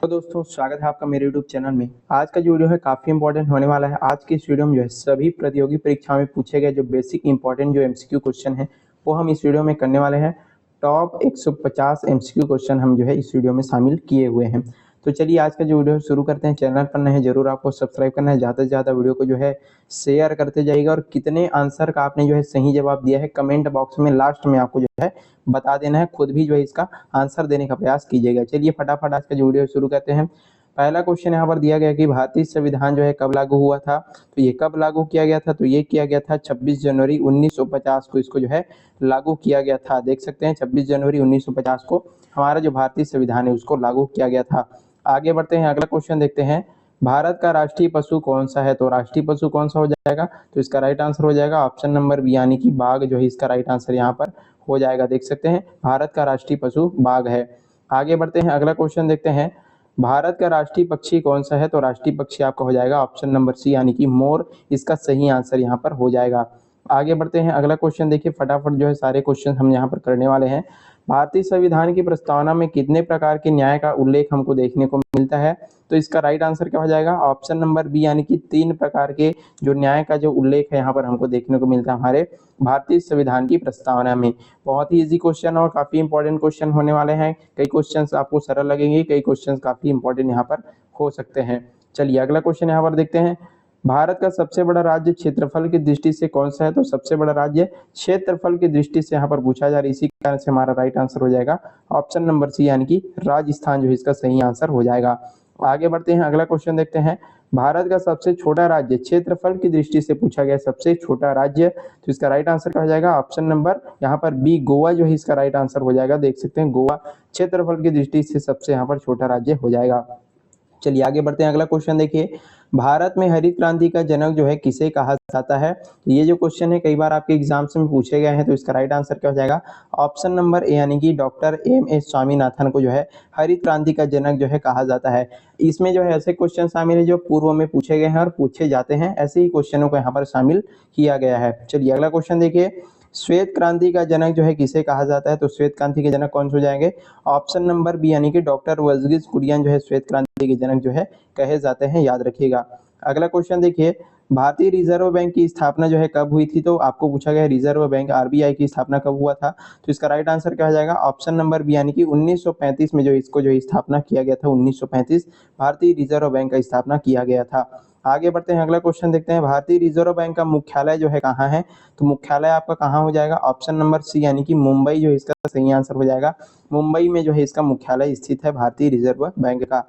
तो दोस्तों स्वागत है आपका मेरे यूट्यूब चैनल में। आज का जो वीडियो है काफ़ी इंपॉर्टेंट होने वाला है। आज की इस वीडियो में जो है सभी प्रतियोगी परीक्षाओं में पूछे गए जो बेसिक इंपॉर्टेंट जो एमसीक्यू क्वेश्चन है वो हम इस वीडियो में करने वाले हैं। टॉप 150 एमसीक्यू क्वेश्चन हम जो है इस वीडियो में शामिल किए हुए हैं। तो चलिए आज का जो वीडियो शुरू करते हैं। चैनल पर नए हैं जरूर आपको सब्सक्राइब करना है, ज़्यादा से ज़्यादा वीडियो को जो है शेयर करते जाइएगा और कितने आंसर का आपने जो है सही जवाब दिया है कमेंट बॉक्स में लास्ट में आपको जो है बता देना है। खुद भी जो है इसका आंसर देने का प्रयास कीजिएगा। चलिए फटाफट आज का जो वीडियो शुरू करते हैं। पहला क्वेश्चन यहाँ पर दिया गया कि भारतीय संविधान जो है कब लागू हुआ था। तो ये कब लागू किया गया था, तो ये किया गया था 26 जनवरी 1950 को इसको जो है लागू किया गया था। देख सकते हैं 26 जनवरी 1950 को हमारा जो भारतीय संविधान है उसको लागू किया गया था। आगे बढ़ते हैं, अगला क्वेश्चन देखते हैं। भारत का राष्ट्रीय पशु कौन सा है, तो राष्ट्रीय पशु कौन सा हो जाएगा, तो इसका राइट आंसर हो जाएगा ऑप्शन नंबर बी यानी कि बाघ जो है इसका राइट आंसर यहाँ पर हो जाएगा। देख सकते हैं भारत का राष्ट्रीय पशु बाघ है। आगे बढ़ते हैं, अगला क्वेश्चन देखते हैं। भारत का राष्ट्रीय पक्षी कौन सा है, तो राष्ट्रीय पक्षी आपका हो जाएगा ऑप्शन नंबर सी यानी कि मोर इसका सही आंसर यहाँ पर हो जाएगा। आगे बढ़ते हैं, अगला क्वेश्चन देखिए फटाफट जो है सारे क्वेश्चन हम यहाँ पर करने वाले हैं। भारतीय संविधान की प्रस्तावना में कितने प्रकार के न्याय का उल्लेख हमको देखने को मिलता है, तो इसका राइट आंसर क्या हो जाएगा ऑप्शन नंबर बी यानी कि 3 प्रकार के जो न्याय का जो उल्लेख है यहाँ पर हमको देखने को मिलता है हमारे भारतीय संविधान की प्रस्तावना में। बहुत ही इजी क्वेश्चन और काफी इंपॉर्टेंट क्वेश्चन होने वाले हैं। कई क्वेश्चंस आपको सरल लगेंगे, कई क्वेश्चंस काफी इंपॉर्टेंट यहाँ पर हो सकते हैं। चलिए अगला क्वेश्चन यहाँ पर देखते हैं। भारत का सबसे बड़ा राज्य क्षेत्रफल की दृष्टि से कौन सा है, तो सबसे बड़ा राज्य क्षेत्रफल की दृष्टि से यहाँ पर पूछा जा रहा है, इसी कारण से हमारा राइट आंसर हो जाएगा ऑप्शन नंबर सी यानी कि राजस्थान जो है इसका सही आंसर हो जाएगा। आगे बढ़ते हैं, अगला क्वेश्चन देखते हैं। भारत का सबसे छोटा राज्य क्षेत्रफल की दृष्टि से पूछा गया सबसे छोटा राज्य, तो इसका राइट आंसर क्या हो जाएगा ऑप्शन नंबर यहाँ पर बी गोवा जो है इसका राइट आंसर हो जाएगा। देख सकते हैं गोवा क्षेत्रफल की दृष्टि से सबसे यहाँ पर छोटा राज्य हो जाएगा। चलिए आगे बढ़ते हैं, अगला क्वेश्चन देखिए। भारत में हरित क्रांति का जनक जो है किसे कहा जाता है, तो ये जो क्वेश्चन है कई बार आपके एग्जाम्स में पूछे गए हैं, तो इसका राइट आंसर क्या हो जाएगा ऑप्शन नंबर ए यानी कि डॉक्टर एम.एस. स्वामीनाथन को जो है हरित क्रांति का जनक जो है कहा जाता है। इसमें जो है ऐसे क्वेश्चन शामिल है जो पूर्व में पूछे गए हैं और पूछे जाते हैं, ऐसे ही क्वेश्चनों को यहाँ पर शामिल किया गया है। चलिए अगला क्वेश्चन देखिए। श्वेत क्रांति का जनक जो है किसे कहा जाता है, तो श्वेत क्रांति के जनक कौन से हो जाएंगे ऑप्शन नंबर बी यानी कि डॉक्टर वर्गीज कुरियन जो है श्वेत क्रांति के जनक जो है कहे जाते हैं, याद रखिएगा। अगला क्वेश्चन देखिए। भारतीय रिजर्व बैंक की स्थापना जो है कब हुई थी, तो आपको पूछा गया रिजर्व बैंक आरबीआई की स्थापना कब हुआ था, तो इसका राइट आंसर क्या हो जाएगा ऑप्शन नंबर बी यानी कि 1935 में जो इसको जो स्थापना किया गया था। 1935 भारतीय रिजर्व बैंक का स्थापना किया गया था। आगे बढ़ते हैं, अगला क्वेश्चन देखते हैं। भारतीय रिजर्व बैंक का मुख्यालय जो है कहाँ है, तो मुख्यालय आपका कहाँ हो जाएगा ऑप्शन नंबर सी यानी कि मुंबई जो इसका सही आंसर हो जाएगा। मुंबई में जो है इसका मुख्यालय स्थित है भारतीय रिजर्व बैंक का।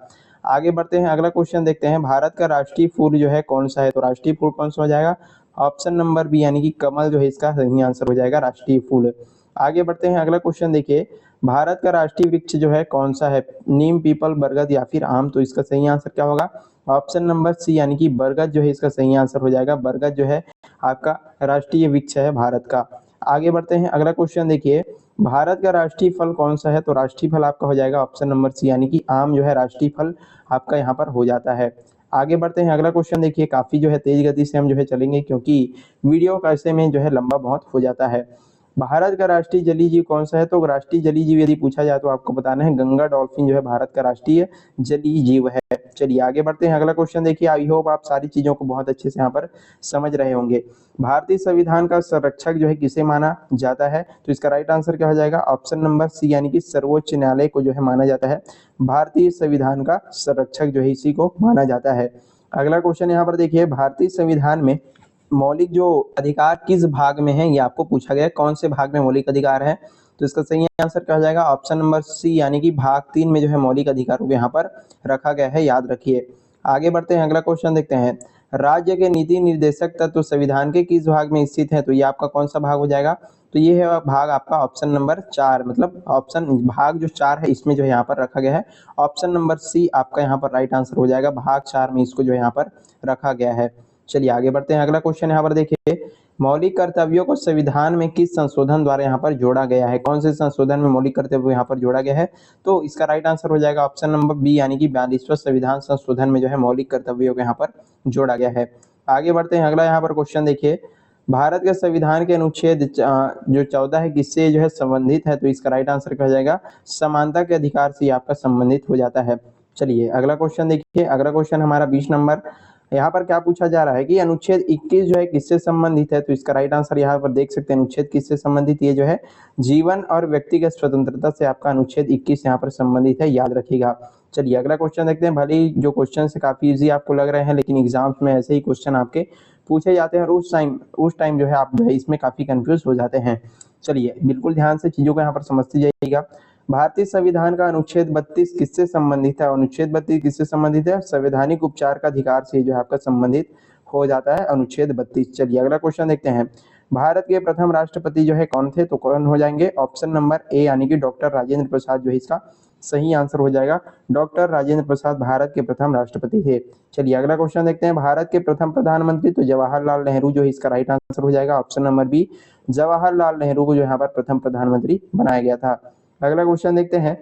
आगे बढ़ते हैं, अगला क्वेश्चन देखते हैं। भारत का राष्ट्रीय फूल जो है कौन सा है, तो राष्ट्रीय फूल कौन सा हो जाएगा ऑप्शन नंबर बी यानी कि कमल जो है इसका सही आंसर हो जाएगा राष्ट्रीय फूल। आगे बढ़ते हैं, अगला क्वेश्चन देखिए। भारत का राष्ट्रीय वृक्ष जो है कौन सा है, नीम पीपल बरगद या फिर आम, तो इसका सही आंसर क्या होगा ऑप्शन नंबर सी यानी कि बरगद जो है इसका सही आंसर हो जाएगा। बरगद जो है आपका राष्ट्रीय वृक्ष है भारत का। आगे बढ़ते हैं, अगला क्वेश्चन देखिए। भारत का राष्ट्रीय फल कौन सा है, तो राष्ट्रीय फल आपका हो जाएगा ऑप्शन नंबर सी यानी कि आम जो है राष्ट्रीय फल आपका यहाँ पर हो जाता है। आगे बढ़ते हैं, अगला क्वेश्चन देखिए। काफी जो है तेज गति से हम जो है चलेंगे क्योंकि वीडियो कैसे में जो है लंबा बहुत हो जाता है। भारत का राष्ट्रीय जलीय जीव कौन सा है, तो राष्ट्रीय जलीय जीव यदि पूछा जाए तो आपको बताना है गंगा डॉल्फिन जो है भारत का राष्ट्रीय जलीय जीव है। चलिए आगे बढ़ते हैं, अगला क्वेश्चन देखिए। आई होप आप सारी चीजों को बहुत अच्छे से यहाँ पर समझ रहे होंगे। भारतीय संविधान का संरक्षक जो है किसे माना जाता है, तो इसका राइट आंसर क्या हो जाएगा ऑप्शन नंबर सी यानी कि सर्वोच्च न्यायालय को जो है माना जाता है भारतीय संविधान का संरक्षक जो है इसी को माना जाता है। अगला क्वेश्चन यहाँ पर देखिए। भारतीय संविधान में मौलिक जो अधिकार किस भाग में है, ये आपको पूछा गया कौन से भाग में मौलिक अधिकार है, तो इसका सही आंसर क्या हो जाएगा ऑप्शन नंबर सी यानी कि भाग 3 में जो है मौलिक अधिकारों को यहाँ पर रखा गया है, याद रखिए। आगे बढ़ते हैं, अगला क्वेश्चन देखते हैं। राज्य के नीति निर्देशक तत्व संविधान के किस भाग में स्थित है, तो ये आपका कौन सा भाग हो जाएगा, तो ये है भाग आपका ऑप्शन नंबर 4, मतलब ऑप्शन भाग जो 4 है इसमें जो है यहाँ पर रखा गया है ऑप्शन नंबर सी आपका यहाँ पर राइट आंसर हो जाएगा। भाग 4 में इसको जो है यहाँ पर रखा गया है। चलिए आगे बढ़ते हैं, अगला क्वेश्चन यहाँ पर देखिए। मौलिक कर्तव्यों को संविधान में किस संशोधन द्वारा यहाँ पर जोड़ा गया है, कौन से संशोधन में मौलिक कर्तव्य यहाँ पर जोड़ा गया है, तो इसका राइट आंसर हो जाएगा ऑप्शन नंबर बी यानी कि 42वां संविधान संशोधन में जो है मौलिक कर्तव्यों को यहाँ पर जोड़ा गया है। आगे बढ़ते हैं, अगला यहाँ पर क्वेश्चन देखिए। भारत के संविधान के अनुच्छेद जो 14 है किससे जो है संबंधित है, तो इसका राइट आंसर क्या हो जाएगा समानता के अधिकार से आपका संबंधित हो जाता है। चलिए अगला क्वेश्चन देखिए, अगला क्वेश्चन हमारा 20 नंबर। यहाँ पर क्या पूछा जा रहा है कि अनुच्छेद 21 जो है किससे संबंधित है, तो इसका राइट आंसर यहाँ पर देख सकते हैं, अनुच्छेद किससे संबंधित, ये जो है जीवन और व्यक्तिगत स्वतंत्रता से आपका अनुच्छेद 21 यहाँ पर संबंधित है, याद रखिएगा। चलिए अगला क्वेश्चन देखते हैं। भले ही जो क्वेश्चन काफी इजी आपको लग रहे हैं, लेकिन एग्जाम्स में ऐसे ही क्वेश्चन आपके पूछे जाते हैं और उस टाइम जो है आप जो है इसमें काफी कंफ्यूज हो जाते हैं। चलिए बिल्कुल ध्यान से चीजों को यहाँ पर समझते जाइएगा। भारतीय संविधान का अनुच्छेद 32 किससे संबंधित है, अनुच्छेद 32 किससे संबंधित है, संवैधानिक उपचार का अधिकार से जो है आपका संबंधित हो जाता है अनुच्छेद 32। चलिए अगला क्वेश्चन देखते हैं। भारत के प्रथम राष्ट्रपति जो है कौन थे, तो कौन हो जाएंगे, ऑप्शन नंबर ए यानी कि डॉक्टर राजेंद्र प्रसाद जो है इसका सही आंसर हो जाएगा। डॉक्टर राजेंद्र प्रसाद भारत के प्रथम राष्ट्रपति थे। चलिए अगला क्वेश्चन देखते हैं। भारत के प्रथम प्रधानमंत्री, तो जवाहरलाल नेहरू जो है इसका राइट आंसर हो जाएगा, option number B, Jawaharlal Nehru को जो यहाँ पर प्रथम प्रधानमंत्री बनाया गया था। अगला क्वेश्चन देखते हैं।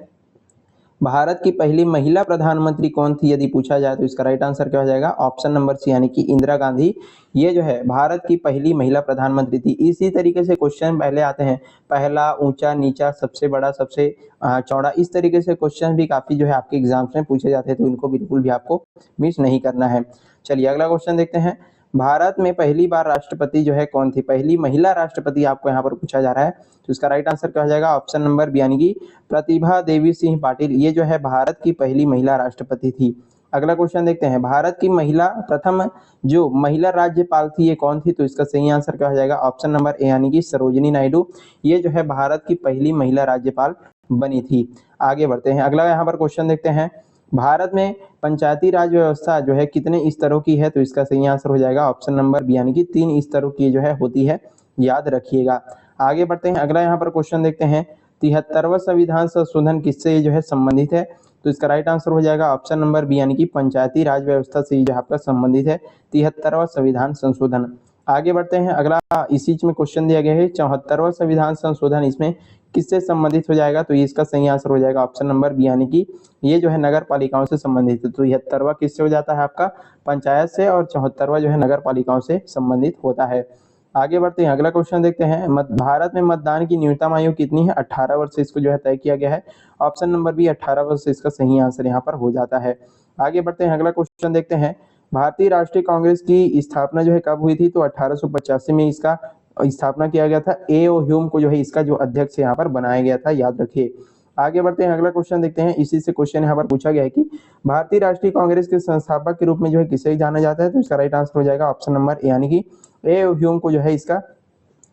भारत की पहली महिला प्रधानमंत्री कौन थी, यदि पूछा जाए तो इसका राइट आंसर क्या हो जाएगा, ऑप्शन नंबर सी यानी कि इंदिरा गांधी। ये जो है भारत की पहली महिला प्रधानमंत्री थी। इसी तरीके से क्वेश्चन पहले आते हैं, पहला, ऊंचा, नीचा, सबसे बड़ा, सबसे चौड़ा, इस तरीके से क्वेश्चन भी काफी जो है आपके एग्जाम्स में पूछे जाते हैं, तो इनको बिल्कुल भी आपको मिस नहीं करना है। चलिए अगला क्वेश्चन देखते हैं। भारत में पहली बार राष्ट्रपति जो है कौन थी, पहली महिला राष्ट्रपति आपको यहाँ पर पूछा जा रहा है, तो इसका राइट आंसर क्या हो जाएगा, ऑप्शन नंबर बी यानी कि प्रतिभा देवी सिंह पाटिल। ये जो है भारत की पहली महिला राष्ट्रपति थी। अगला क्वेश्चन देखते हैं। भारत की प्रथम जो महिला राज्यपाल थी ये कौन थी, तो इसका सही आंसर क्या हो जाएगा, ऑप्शन नंबर ए यानी कि सरोजिनी नायडू। ये जो है भारत की पहली महिला राज्यपाल बनी थी। आगे बढ़ते हैं, अगला यहाँ पर क्वेश्चन देखते हैं। भारत में पंचायती राज व्यवस्था जो है कितने स्तरों की है, तो इसका सही आंसर हो जाएगा ऑप्शन नंबर बी यानी कि 3 स्तरों की जो है होती है, याद रखिएगा। आगे बढ़ते हैं, अगला यहाँ पर क्वेश्चन देखते हैं। 73वां संविधान संशोधन किससे जो है संबंधित है, तो इसका राइट आंसर हो जाएगा ऑप्शन नंबर बी यानी कि पंचायती राज व्यवस्था से जो आपका संबंधित है 73वां संविधान संशोधन। आगे बढ़ते हैं, अगला इसी में क्वेश्चन दिया गया है 74वां संविधान संशोधन, इसमें किससे संबंधित हो जाएगा, तो इसका सही आंसर हो जाएगा ऑप्शन नंबर बी यानी कि ये जो है नगर पालिकाओं से संबंधित है। तो 73वां किससे हो जाता है आपका, पंचायत से, और 74वां जो है नगर पालिकाओं से संबंधित होता है। आगे बढ़ते हैं, अगला क्वेश्चन देखते हैं। भारत में मतदान की न्यूनतम आयु कितनी है, 18 वर्ष से इसको जो है तय किया गया है, ऑप्शन नंबर बी 18 वर्ष इसका सही आंसर यहाँ पर हो जाता है। आगे बढ़ते हैं, अगला क्वेश्चन देखते हैं। भारतीय राष्ट्रीय कांग्रेस की स्थापना जो है कब हुई थी, तो 1885 में इसका स्थापना किया गया था। ए.ओ. ह्यूम को जो है इसका जो अध्यक्ष यहाँ पर बनाया गया था, याद रखिए। आगे बढ़ते हैं, अगला क्वेश्चन देखते हैं। इसी से क्वेश्चन यहाँ पर पूछा गया है कि भारतीय राष्ट्रीय कांग्रेस के संस्थापक के रूप में जो है किसे जाना जाता है, तो इसका राइट आंसर हो जाएगा ऑप्शन नंबर ए यानी कि ए.ओ. ह्यूम को जो है इसका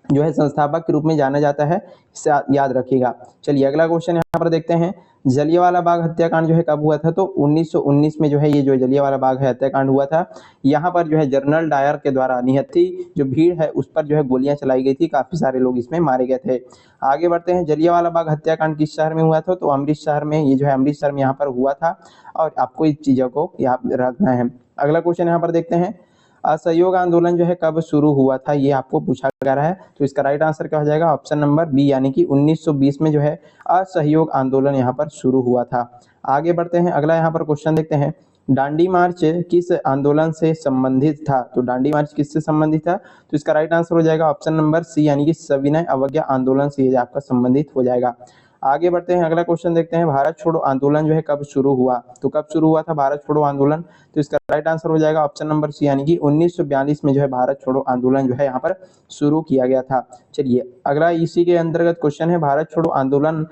जो है संस्थापक के रूप में जाना जाता है, याद रखिएगा। चलिए अगला क्वेश्चन यहाँ पर देखते हैं। जलियांवाला बाग हत्याकांड जो है कब हुआ था, तो 1919 में जो है ये जो जलियांवाला बाग है हत्याकांड हुआ था। यहाँ पर जो है जनरल डायर के द्वारा निहत्थी जो भीड़ है उस पर जो है गोलियां चलाई गई थी, काफी सारे लोग इसमें मारे गए थे। आगे बढ़ते हैं, जलियांवाला बाग हत्याकांड किस शहर में हुआ था, तो अमृतसर में, ये जो है अमृतसर में यहाँ पर हुआ था, और आपको इस चीजों को याद रखना है। अगला क्वेश्चन यहाँ पर देखते हैं। असहयोग आंदोलन जो है कब शुरू हुआ था, ये आपको पूछा जा रहा है, तो इसका राइट आंसर क्या हो जाएगा, ऑप्शन नंबर बी यानी कि 1920 में जो है असहयोग आंदोलन यहाँ पर शुरू हुआ था। आगे बढ़ते हैं, अगला यहाँ पर क्वेश्चन देखते हैं। दांडी मार्च किस आंदोलन से संबंधित था, तो दांडी मार्च किससे संबंधित था, तो इसका राइट आंसर हो जाएगा ऑप्शन नंबर सी यानी कि सविनय अवज्ञा आंदोलन से ये आपका संबंधित हो जाएगा। आगे बढ़ते हैं, अगला क्वेश्चन देखते हैं। भारत छोड़ो आंदोलन जो है कब शुरू हुआ, तो कब शुरू हुआ था भारत छोड़ो आंदोलन, तो इसका राइट आंसर हो जाएगा ऑप्शन नंबर सी यानी कि 1942 में जो है भारत छोड़ो आंदोलन जो है यहाँ पर शुरू किया गया था। चलिए अगला इसी के अंतर्गत क्वेश्चन है, भारत छोड़ो आंदोलन,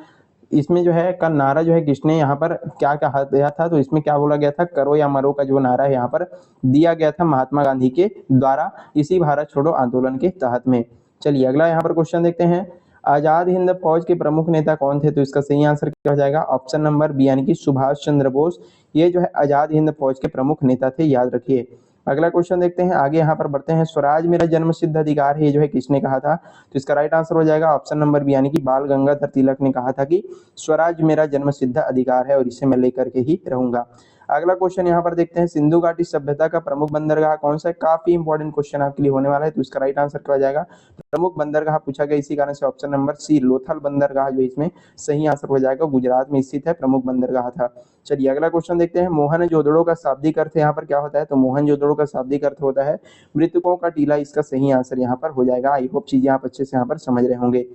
इसमें जो है का नारा जो है किसने यहाँ पर क्या कहा गया था, तो इसमें क्या बोला गया था, करो या मरो का जो नारा है यहाँ पर दिया गया था महात्मा गांधी के द्वारा, इसी भारत छोड़ो आंदोलन के तहत में। चलिए अगला यहाँ पर क्वेश्चन देखते हैं। आजाद हिंद फौज के प्रमुख नेता कौन थे, तो इसका सही आंसर क्या हो जाएगा, ऑप्शन नंबर बी यानी कि सुभाष चंद्र बोस। ये जो है आजाद हिंद फौज के प्रमुख नेता थे, याद रखिए। अगला क्वेश्चन देखते हैं, आगे यहाँ पर बढ़ते हैं। स्वराज मेरा जन्म सिद्ध अधिकार है, ये जो है किसने कहा था, तो इसका राइट आंसर हो जाएगा ऑप्शन नंबर बी यानी कि बाल गंगाधर तिलक ने कहा था कि स्वराज मेरा जन्म सिद्ध अधिकार है और इसे मैं लेकर के ही रहूंगा। अगला क्वेश्चन यहाँ पर देखते हैं। सिंधु घाटी सभ्यता का प्रमुख बंदरगाह कौन सा है, काफी इंपॉर्टेंट क्वेश्चन आपके लिए होने वाला है, तो इसका राइट आंसर क्या हो जाएगा, प्रमुख बंदरगाह पूछा गया, इसी कारण से ऑप्शन नंबर सी लोथल बंदरगाह जो इसमें सही आंसर हो जाएगा, गुजरात में स्थित है, प्रमुख बंदरगाह था। चलिए अगला क्वेश्चन देखते हैं। मोहनजोदड़ो का शाब्दिक अर्थ यहाँ पर क्या होता है, तो मोहनजोदड़ो का शाब्दिक अर्थ होता है मृतकों का टीला, इसका सही आंसर यहाँ पर हो जाएगा। आई होप चीजें आप अच्छे से यहाँ पर समझ रहे होंगे।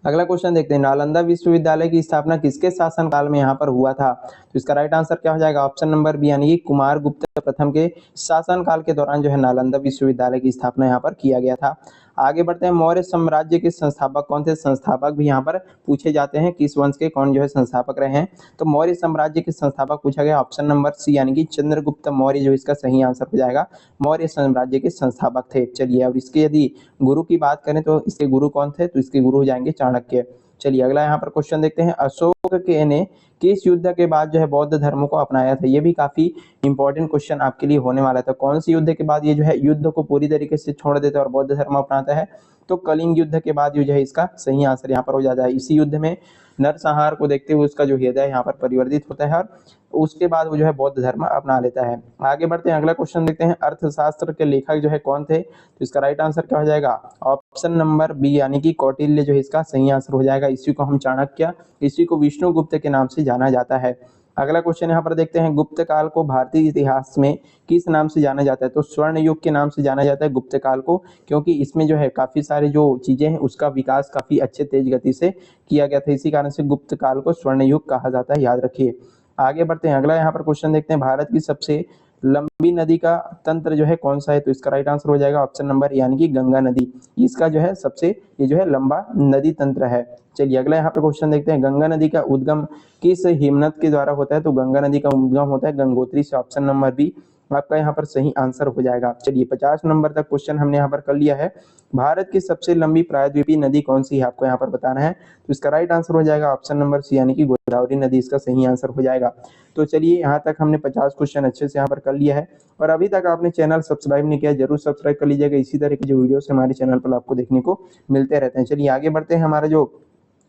अगला क्वेश्चन देखते हैं। नालंदा विश्वविद्यालय की स्थापना किसके शासनकाल में यहाँ पर हुआ था, तो तो इसका राइट आंसर क्या हो जाएगा ऑप्शन नंबर बी यानी कि कुमार गुप्त प्रथम के शासनकाल के दौरान जो है नालंदा विश्वविद्यालय की स्थापना यहाँ पर किया गया था। आगे बढ़ते हैं, मौर्य साम्राज्य के संस्थापक कौन थे? संस्थापक भी यहाँ पर पूछे जाते हैं, किस वंश के कौन जो है संस्थापक रहे हैं। तो मौर्य साम्राज्य के संस्थापक पूछा गया ऑप्शन नंबर सी यानी कि चंद्रगुप्त मौर्य जो इसका सही आंसर हो जाएगा, मौर्य साम्राज्य के संस्थापक थे। चलिए, और इसके यदि गुरु की बात करें तो इसके गुरु कौन थे? तो इसके गुरु हो जाएंगे चाणक्य। चलिए अगला यहाँ पर क्वेश्चन देखते हैं, अशोक के ने किस युद्ध के बाद जो है बौद्ध धर्म को अपनाया था? ये भी काफी इंपॉर्टेंट क्वेश्चन आपके लिए होने वाला था। कौन सी युद्ध के बाद ये जो है युद्ध को पूरी तरीके से छोड़ देता है और बौद्ध धर्म अपनाता है? तो कलिंग युद्ध के बाद जो है इसका सही आंसर यहाँ पर हो जाता है। इसी युद्ध में नरसंहार को देखते हुए उसका जो हृदय यहाँ पर परिवर्तित होता है और उसके बाद वो जो है बौद्ध धर्म अपना लेता है। आगे बढ़ते हैं, अगला क्वेश्चन देखते हैं, अर्थशास्त्र के लेखक जो है कौन थे? तो इसका राइट आंसर क्या हो जाएगा? ऑप्शन नंबर बी यानी कि कौटिल्य जो है इसका सही आंसर हो जाएगा। इसी को हम चाणक्य, इसी को विष्णुगुप्त के नाम से जाना जाता है। अगला क्वेश्चन यहाँ पर देखते हैं, गुप्त काल को भारतीय इतिहास में किस नाम से जाना जाता है? तो स्वर्ण युग के नाम से जाना जाता है गुप्त काल को, क्योंकि इसमें जो है काफी सारे जो चीजें हैं उसका विकास काफी अच्छे तेज गति से किया गया था, इसी कारण से गुप्त काल को स्वर्ण युग कहा जाता है, याद रखिए। आगे बढ़ते हैं, अगला यहाँ पर क्वेश्चन देखते हैं, भारत की सबसे लंबी नदी का तंत्र जो है कौन सा है? तो इसका राइट आंसर हो जाएगा ऑप्शन नंबर यानी कि गंगा नदी। इसका जो है सबसे ये जो है लंबा नदी तंत्र है। चलिए अगला यहाँ पर क्वेश्चन देखते हैं, गंगा नदी का उद्गम किस हिमनद के द्वारा होता है? तो गंगा नदी का उद्गम होता है गंगोत्री से। ऑप्शन नंबर बी आपका यहाँ पर सही आंसर हो जाएगा। चलिए 50 नंबर तक क्वेश्चन हमने यहाँ पर कर लिया है। भारत की सबसे लंबी प्रायद्वीपीय नदी कौन सी है आपको यहाँ पर बताना है। तो इसका राइट आंसर हो जाएगा ऑप्शन नंबर सी यानी कि गोदावरी नदी इसका सही आंसर हो जाएगा। तो चलिए यहाँ तक हमने 50 क्वेश्चन अच्छे से यहाँ पर कर लिया है। और अभी तक आपने चैनल सब्सक्राइब नहीं किया, जरूर सब्सक्राइब कर लीजिएगा। इसी तरह के जो वीडियोस हमारे चैनल पर आपको देखने को मिलते रहते हैं। चलिए आगे बढ़ते हैं, हमारा जो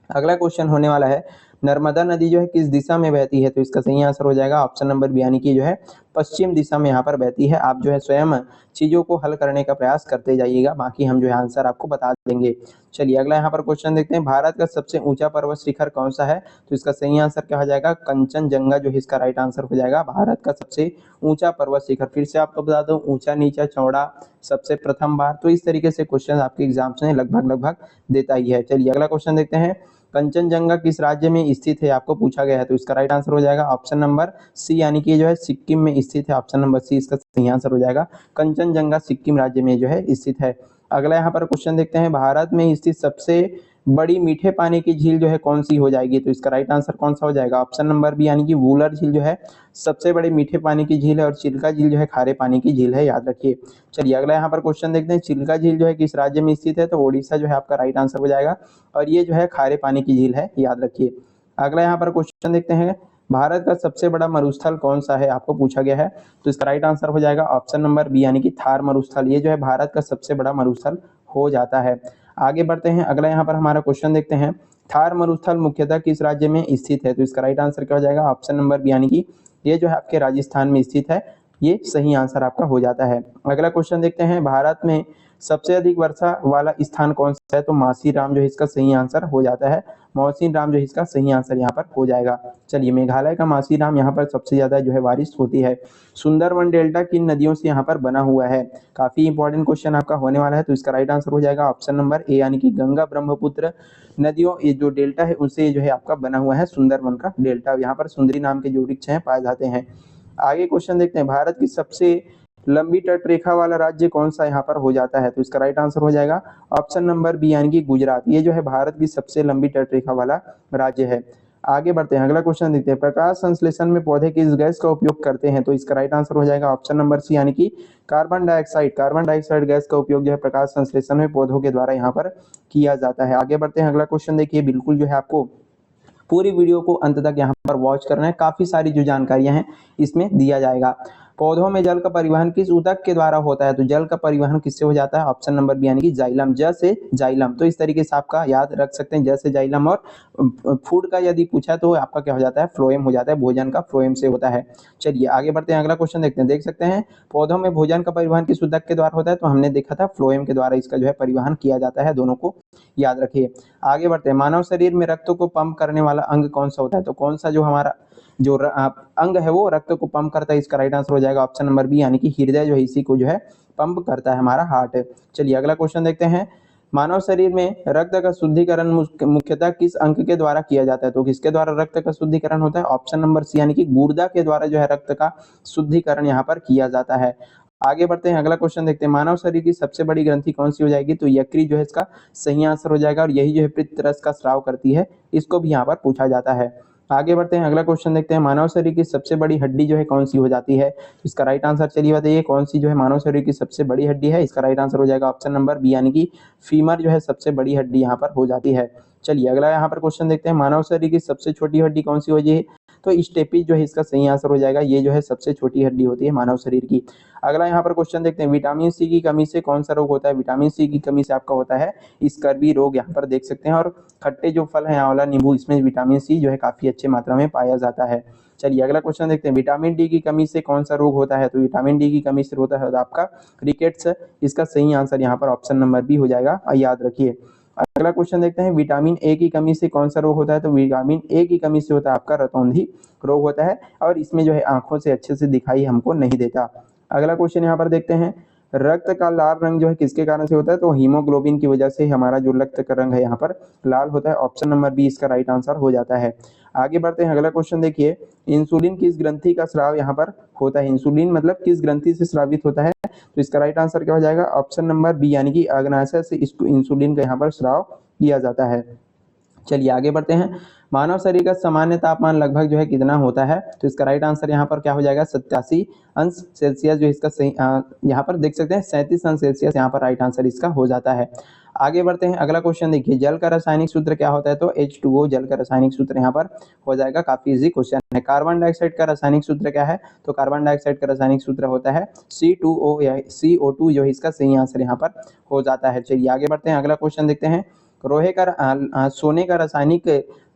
अगला क्वेश्चन होने वाला है, नर्मदा नदी जो है किस दिशा में बहती है? तो इसका सही आंसर हो जाएगा ऑप्शन नंबर बी यानी कि जो है पश्चिम दिशा में यहाँ पर बहती है। आप जो है स्वयं चीजों को हल करने का प्रयास करते जाइएगा, बाकी हम जो है आंसर आपको बता देंगे। चलिए अगला यहाँ पर क्वेश्चन देखते हैं, भारत का सबसे ऊंचा पर्वत शिखर कौन सा है? तो इसका सही आंसर क्या हो जाएगा? कंचनजंगा जो है इसका राइट आंसर हो जाएगा, भारत का सबसे ऊंचा पर्वत शिखर। फिर से आपको बता दूं, ऊंचा नीचा चौड़ा सबसे प्रथम बार, तो इस तरीके से क्वेश्चन आपके एग्जाम्स में लगभग देता ही है। चलिए अगला क्वेश्चन देखते हैं, कंचनजंगा किस राज्य में स्थित है आपको पूछा गया है? तो इसका राइट आंसर हो जाएगा ऑप्शन नंबर सी यानी कि जो है सिक्किम में स्थित है। ऑप्शन नंबर सी इसका सही आंसर हो जाएगा, कंचनजंगा सिक्किम राज्य में जो है स्थित है। अगला यहाँ पर क्वेश्चन देखते हैं, भारत में स्थित सबसे बड़ी मीठे पानी की झील जो है कौन सी हो जाएगी? तो इसका राइट आंसर कौन सा हो जाएगा? ऑप्शन नंबर बी यानी कि वूलर झील जो है सबसे बड़ी मीठे पानी की झील है, और चिल्का झील जो है खारे पानी की झील है, याद रखिए। चलिए अगला यहाँ पर क्वेश्चन देखते हैं, चिल्का झील जो है किस राज्य में स्थित है? तो ओडिशा जो है आपका राइट आंसर हो जाएगा, और ये जो है खारे पानी की झील है, याद रखिए। अगला यहाँ पर क्वेश्चन देखते हैं, भारत का सबसे बड़ा मरुस्थल कौन सा है आपको पूछा गया है? तो इसका राइट आंसर हो जाएगा ऑप्शन नंबर बी यानी कि थार मरुस्थल। ये जो है भारत का सबसे बड़ा मरुस्थल हो जाता है। आगे बढ़ते हैं, अगला यहाँ पर हमारा क्वेश्चन देखते हैं, थार मरुस्थल मुख्यतः किस राज्य में स्थित है? तो इसका राइट आंसर क्या हो जाएगा? ऑप्शन नंबर बी यानी कि ये जो है आपके राजस्थान में स्थित है, ये सही आंसर आपका हो जाता है। अगला क्वेश्चन देखते हैं, भारत में सबसे अधिक वर्षा वाला स्थान कौन सा है? तो मासीराम जो है इसका सही आंसर हो जाता है, मौसीनराम जो है इसका सही आंसर यहाँ पर हो जाएगा। चलिए मेघालय का मासीराम यहाँ पर सबसे ज्यादा जो है बारिश होती है। सुंदरवन डेल्टा किन नदियों से यहाँ पर बना हुआ है? काफी इंपॉर्टेंट क्वेश्चन आपका होने वाला है। तो इसका राइट आंसर हो जाएगा ऑप्शन नंबर ए यानी कि गंगा ब्रह्मपुत्र नदियों, ये जो डेल्टा है उनसे जो है आपका बना हुआ है सुंदरवन का डेल्टा। यहाँ पर सुंदरी नाम के जो वृक्ष हैं पाए जाते हैं। आगे क्वेश्चन देखते हैं, भारत की सबसे लंबी तट रेखा वाला राज्य कौन सा यहाँ पर हो जाता है? तो इसका राइट आंसर हो जाएगा ऑप्शन नंबर बी यानी कि गुजरात। ये जो है भारत की सबसे लंबी तट रेखा वाला राज्य है। आगे बढ़ते हैं, अगला क्वेश्चन देखते हैं, प्रकाश संश्लेषण में पौधे किस गैस का उपयोग करते हैं? तो इसका राइट आंसर हो जाएगा ऑप्शन नंबर सी यानी कि carbon dioxide. Carbon dioxide gas का उपयोग जो है प्रकाश संश्लेषण में पौधों के द्वारा यहाँ पर किया जाता है। आगे बढ़ते हैं, अगला क्वेश्चन देखिए, बिल्कुल जो है आपको पूरी वीडियो को अंत तक यहाँ पर वॉच करना है, काफी सारी जो जानकारियां हैं इसमें दिया जाएगा। पौधों में जल का परिवहन किस ऊतक के द्वारा होता है? तो जल का परिवहन किससे हो जाता है? ऑप्शन नंबर बी यानी कि जाइलम, ज से जाइलम। तो इस तरीके से आपका याद रख सकते हैं, ज से जाइलम। और फूड का यदि पूछा तो आपका क्या हो जाता है? फ्लोएम हो जाता है, भोजन का फ्लोएम से होता है। चलिए आगे बढ़ते हैं, अगला क्वेश्चन देखते हैं। देख सकते हैं पौधों में भोजन का परिवहन किस ऊतक के द्वारा होता है? तो हमने देखा था फ्लोएम के द्वारा इसका जो है परिवहन किया जाता है, दोनों को याद रखिए। आगे बढ़ते हैं, मानव शरीर में रक्त को पंप करने वाला अंग कौन सा होता है? तो कौन सा जो हमारा जो अंग है वो रक्त को पंप करता है? इसका राइट आंसर हो जाएगा ऑप्शन नंबर बी यानी कि हृदय जो है इसी को जो है पंप करता है, हमारा हार्ट। चलिए अगला क्वेश्चन देखते हैं, मानव शरीर में रक्त का शुद्धिकरण मुख्यतः किस अंग के द्वारा किया जाता है? तो किसके द्वारा रक्त का शुद्धिकरण होता है? ऑप्शन नंबर सी यानी कि गुर्दा के द्वारा जो है रक्त का शुद्धिकरण यहाँ पर किया जाता है। आगे बढ़ते हैं, अगला क्वेश्चन देखते हैं। मानव शरीर की सबसे बड़ी ग्रंथि कौन सी हो जाएगी? तो यकृत जो है इसका सही आंसर हो जाएगा और यही जो है पित्त रस का स्राव करती है, इसको भी यहाँ पर पूछा जाता है। आगे बढ़ते हैं, अगला क्वेश्चन देखते हैं। मानव शरीर की सबसे बड़ी हड्डी जो है कौन सी हो जाती है? तो इसका राइट आंसर चलिए बताइए, कौन सी जो है मानव शरीर की सबसे बड़ी हड्डी है? इसका राइट आंसर हो जाएगा ऑप्शन नंबर बी यानी कि फीमर जो है सबसे बड़ी हड्डी यहाँ पर हो जाती है। चलिए अगला यहाँ पर क्वेश्चन देखते हैं। मानव शरीर की सबसे छोटी हड्डी कौन सी हो जाएगी? तो स्टेपीज जो है इसका सही आंसर हो जाएगा। ये जो है सबसे छोटी हड्डी होती है मानव शरीर की। अगला यहाँ पर क्वेश्चन देखते हैं। विटामिन सी की कमी से कौन सा रोग होता है? विटामिन सी की कमी से आपका होता है स्कर्वी रोग, यहाँ पर देख सकते हैं। और खट्टे जो फल है आंवला, नींबू, इसमें विटामिन सी जो है काफी अच्छी मात्रा में पाया जाता है। चलिए अगला क्वेश्चन देखते हैं। विटामिन डी की कमी से कौन सा रोग होता है? तो विटामिन डी की कमी से होता है आपका रिकेट्स। इसका सही आंसर यहाँ पर ऑप्शन नंबर बी हो जाएगा, याद रखिए। अगला क्वेश्चन देखते हैं। विटामिन ए की कमी से कौन सा रोग होता है? तो विटामिन ए की कमी से होता है आपका रतौंधी रोग होता है, और इसमें जो है आंखों से अच्छे से दिखाई हमको नहीं देता। अगला क्वेश्चन यहाँ पर देखते हैं। रक्त का लाल रंग जो है किसके कारण से होता है? तो हीमोग्लोबिन की वजह से हमारा जो रक्त का रंग है यहाँ पर लाल होता है। ऑप्शन नंबर बी इसका राइट आंसर हो जाता है। आगे बढ़ते हैं, अगला क्वेश्चन देखिए। इंसुलिन किस ग्रंथि का स्राव यहाँ पर होता है? इंसुलिन मतलब किस ग्रंथि से स्रावित होता है? तो इसका राइट आंसर क्या हो जाएगा? ऑप्शन नंबर बी यानी कि अग्नाशय से इसको इंसुलिन का यहाँ पर स्राव किया जाता है। चलिए आगे बढ़ते हैं। मानव शरीर का सामान्य तापमान लगभग जो है कितना होता है? तो इसका राइट आंसर यहाँ पर क्या हो जाएगा? 87 अंश सेल्सियस जो इसका सही यहाँ पर देख सकते हैं 37 अंश सेल्सियस यहाँ पर राइट आंसर इसका हो जाता है। आगे बढ़ते हैं, अगला क्वेश्चन देखिए। जल का रासायनिक सूत्र क्या होता है? तो H2O जल का रासायनिक सूत्र यहाँ पर हो जाएगा। काफी इजी क्वेश्चन है। कार्बन डाइऑक्साइड का रासायनिक सूत्र क्या है? तो कार्बन डाइऑक्साइड का रासायनिक सूत्र होता है C2O या CO2 जो इसका सही आंसर यहाँ पर हो जाता है। चलिए आगे बढ़ते हैं, अगला क्वेश्चन देखते हैं। रोहे का सोने का रासायनिक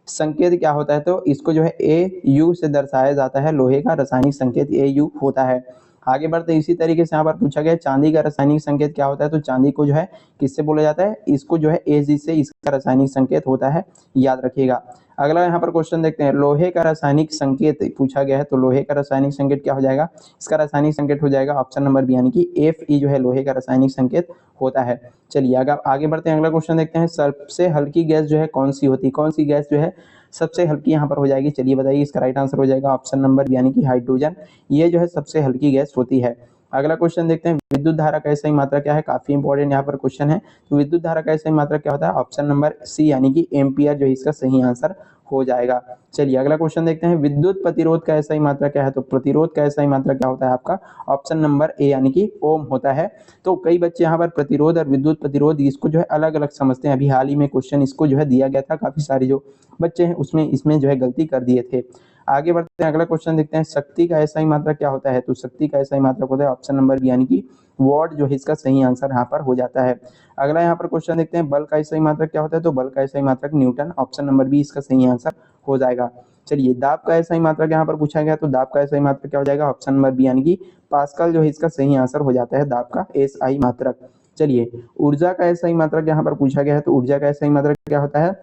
संकेत क्या होता है? तो इसको जो है AU से दर्शाया जाता है। लोहे का रासायनिक संकेत AU होता है। आगे बढ़ते इसी तरीके से यहाँ पर पूछा गया चांदी का रासायनिक संकेत क्या होता है? तो चांदी को जो है किससे बोला जाता है? इसको जो है Ag से इसका रासायनिक संकेत होता है, याद रखिएगा। अगला यहाँ पर क्वेश्चन देखते हैं। लोहे का रासायनिक संकेत पूछा गया है, तो लोहे का रासायनिक संकेत क्या हो जाएगा? इसका रासायनिक संकेत हो जाएगा ऑप्शन नंबर बी यानी कि Fe जो है लोहे का रासायनिक संकेत होता है। चलिए आगे बढ़ते हैं, अगला क्वेश्चन देखते हैं। सबसे हल्की गैस जो है कौन सी होती है? कौन सी गैस जो है सबसे हल्की यहाँ पर हो जाएगी? चलिए बताइए, इसका राइट आंसर हो जाएगा ऑप्शन नंबर बी यानी कि हाइड्रोजन। ये जो है सबसे हल्की गैस होती है। अगला क्वेश्चन देखते हैं। विद्युत धारा का सही मात्रा क्या है? काफी इंपॉर्टेंट यहाँ पर क्वेश्चन है। तो विद्युत धारा का सही मात्रा क्या होता है? ऑप्शन नंबर सी यानी कि एम्पियर जो है इसका सही आंसर हो जाएगा। चलिए अगला क्वेश्चन देखते हैं। विद्युत प्रतिरोध का सही मात्रा क्या है? तो प्रतिरोध का सही मात्रा क्या होता है आपका? ऑप्शन नंबर ए यानी कि ओम होता है। तो कई बच्चे यहाँ पर प्रतिरोध और विद्युत प्रतिरोध इसको जो है अलग अलग समझते हैं। अभी हाल ही में क्वेश्चन इसको जो है दिया गया था, काफी सारे जो बच्चे हैं उसमें इसमें जो है गलती कर दिए थे। आगे बढ़ते हैं, अगला क्वेश्चन देखते हैं। शक्ति का सही मात्रा क्या होता है? तो शक्ति का सही मात्रा होता है ऑप्शन नंबर बी यानी कि वॉट जो है इसका सही आंसर यहाँ पर हो जाता है। अगला यहाँ पर क्वेश्चन देखते हैं। बल का सही मात्रा क्या होता है? तो बल का सही मात्रक न्यूटन, ऑप्शन नंबर बी इसका सही आंसर हो जाएगा। चलिए दाब का सही मात्रक यहाँ पर पूछा गया, तो दाब का सही मात्रक क्या हो जाएगा? ऑप्शन नंबर बी यानी कि पास्कल जो है इसका सही आंसर हो जाता है दाब का SI मात्रक। चलिए ऊर्जा का सही मात्रक यहाँ पर पूछा गया है, तो ऊर्जा का सही मात्रक क्या होता है?